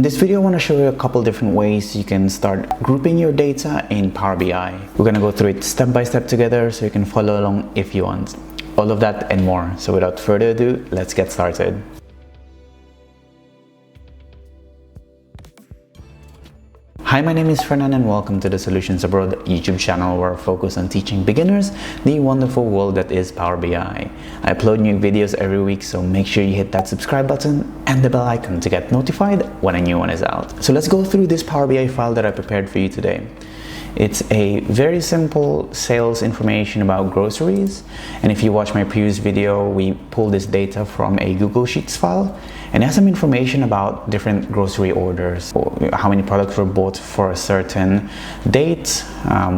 In this video, I want to show you a couple different ways you can start grouping your data in Power BI. We're going to go through it step by step together so you can follow along if you want. All of that and more. So without further ado, let's get started. Hi, my name is Fernan and welcome to the Solutions Abroad YouTube channel where I focus on teaching beginners the wonderful world that is Power BI. I upload new videos every week, so make sure you hit that subscribe button and the bell icon to get notified when a new one is out. So let's go through this Power BI file that I prepared for you today. It's a very simple sales information about groceries, and if you watch my previous video, we pulled this data from a Google Sheets file, and it has some information about different grocery orders, how many products were bought for a certain date,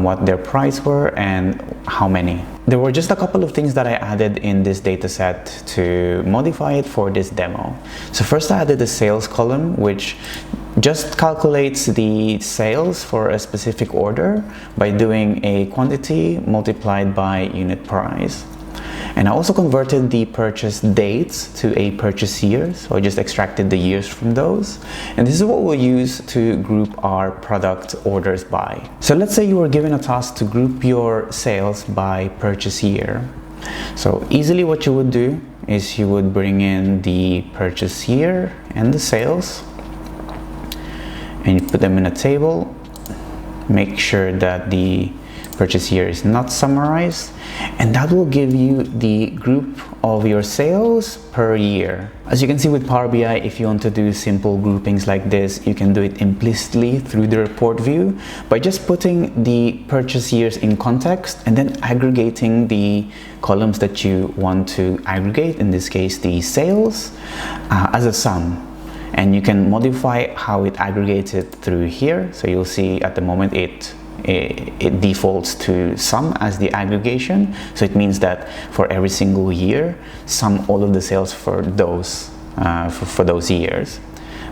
what their price were, and how many. There were just a couple of things that I added in this data set to modify it for this demo. So first I added the sales column, which just calculates the sales for a specific order by doing a quantity multiplied by unit price. And I also converted the purchase dates to a purchase year, so I just extracted the years from those. And this is what we'll use to group our product orders by. So let's say you were given a task to group your sales by purchase year. So easily what you would do is you would bring in the purchase year and the sales, and you put them in a table. Make sure that the purchase year is not summarized, and that will give you the group of your sales per year. As you can see with Power BI, if you want to do simple groupings like this, you can do it implicitly through the report view by just putting the purchase years in context and then aggregating the columns that you want to aggregate, in this case the sales, as a sum. And you can modify how it aggregates it through here. So you'll see at the moment it defaults to sum as the aggregation. So it means that for every single year, sum all of the sales for those years.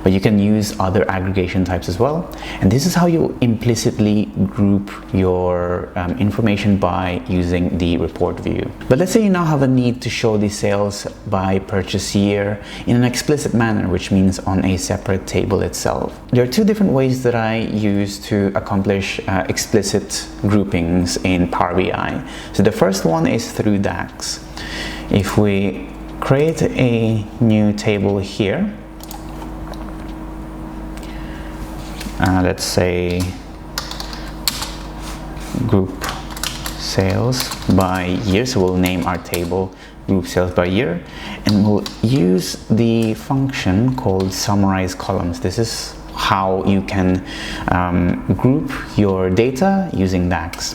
But you can use other aggregation types as well. And this is how you implicitly group your information by using the report view. But let's say you now have a need to show the sales by purchase year in an explicit manner, which means on a separate table itself. There are two different ways that I use to accomplish explicit groupings in Power BI. So the first one is through DAX. If we create a new table here, let's say group sales by year, so we'll name our table group sales by year, and we'll use the function called summarize columns. This is how you can group your data using DAX.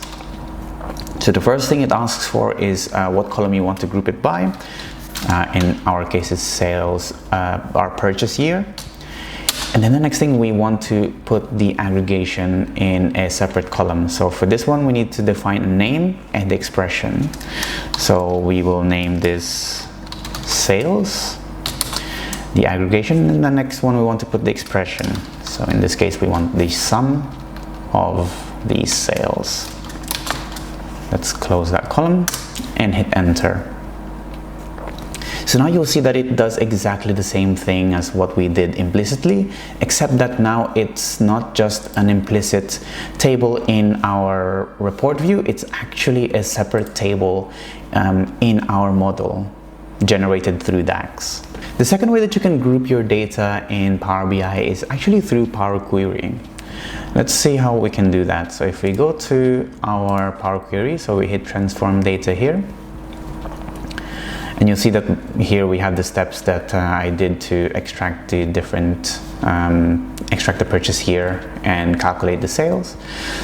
So the first thing it asks for is what column you want to group it by. In our case it's sales, our purchase year. And then the next thing, we want to put the aggregation in a separate column. So for this one, we need to define a name and the expression. So we will name this sales, the aggregation, and the next one we want to put the expression. So in this case, we want the sum of these sales. Let's close that column and hit enter. So now you'll see that it does exactly the same thing as what we did implicitly, except that now it's not just an implicit table in our report view, it's actually a separate table in our model generated through DAX. The second way that you can group your data in Power BI is actually through Power Query. Let's see how we can do that. So if we go to our Power Query, so we hit transform data here, and you'll see that here we have the steps that I did to extract the different, extract the purchase year and calculate the sales.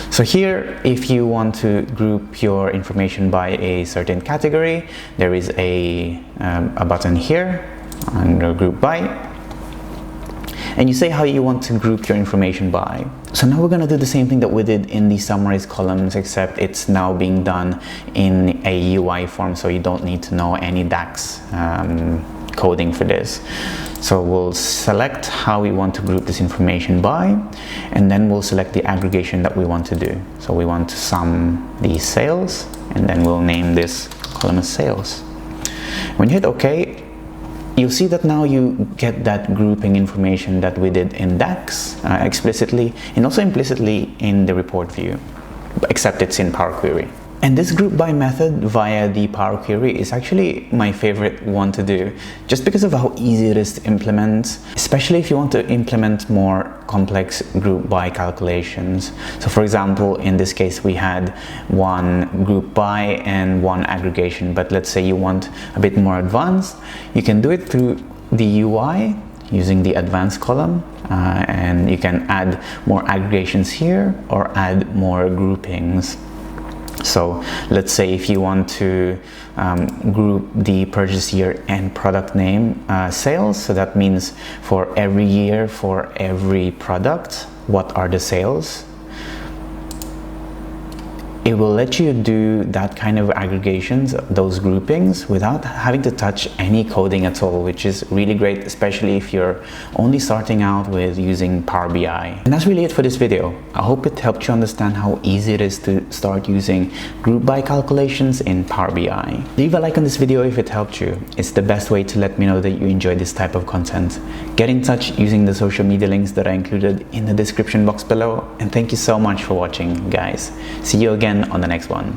So here, if you want to group your information by a certain category, there is a button here under group by, and you say how you want to group your information by. So now we're going to do the same thing that we did in the summarize columns, except it's now being done in a UI form, so you don't need to know any DAX coding for this. So we'll select how we want to group this information by, and then we'll select the aggregation that we want to do. So we want to sum these sales, and then we'll name this column as sales. When you hit OK, you'll see that now you get that grouping information that we did in DAX explicitly and also implicitly in the report view, except it's in Power Query. And this group by method via the Power Query is actually my favorite one to do, just because of how easy it is to implement, especially if you want to implement more complex group by calculations. So for example, in this case, we had one group by and one aggregation, but let's say you want a bit more advanced, you can do it through the UI using the advanced column, and you can add more aggregations here or add more groupings. So let's say if you want to group the purchase year and product name sales, so that means for every year, for every product, what are the sales? It will let you do that kind of aggregations, those groupings, without having to touch any coding at all, which is really great, especially if you're only starting out with using Power BI. And that's really it for this video. I hope it helped you understand how easy it is to start using group by calculations in Power BI. Leave a like on this video if it helped you. It's the best way to let me know that you enjoy this type of content. Get in touch using the social media links that I included in the description box below. And thank you so much for watching, guys. See you again on the next one.